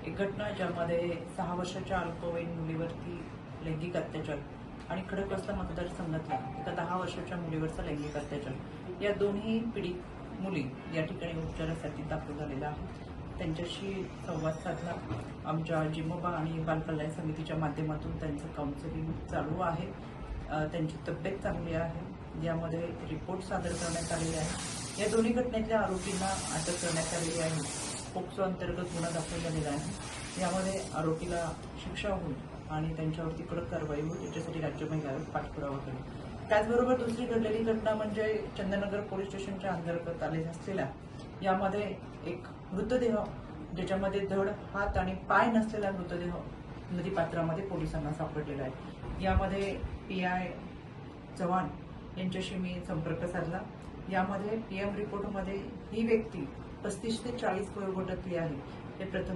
एक घटना ज्यामध्ये 6 वर्षाच्या अल्पवयीन मुलीवरती लैंगिक अत्याचार आणि खडकवासला मतदारसंघातल्या एका 10 वर्षाच्या मुलीवरचा लैंगिक अत्याचार या दोन्ही पीडित मुली या ठिकाणी उपचारासाठी दाखल झालेल्या आहेत. त्यांच्याशी संवाद साधला. आमच्या जिमोबा आणि बालकल्याण समितीच्या माध्यमातून त्यांचं काउन्सिलिंग चालू आहे. त्यांची तब्येत चांगली आहे. यामध्ये रिपोर्ट सादर करण्यात आलेले आहे. या दोन्ही घटनेतल्या आरोपींना अटक करण्यात आलेली आहे. पोक्सो अंतर्गत गुन्हा दाखल झालेला आहे. यामध्ये आरोपीला शिक्षा होईल आणि त्यांच्यावरती कडक कारवाई होईल याच्यासाठी राज्य महिला आयोग पाठपुरावा करेल. त्याचबरोबर दुसरी घडलेली घटना म्हणजे चंदननगर पोलीस स्टेशनच्या अंतर्गत आले असलेल्या यामध्ये एक मृतदेह ज्याच्यामध्ये धड, हात आणि पाय नसलेला मृतदेह नदीपात्रामध्ये पोलिसांना सापडलेला आहे. यामध्ये PI चव्हाण यांच्याशी मी संपर्क साधला. यामध्ये PM रिपोर्टमध्ये ही व्यक्ती 35 ते 40 वयोगटातली आहे हे प्रथम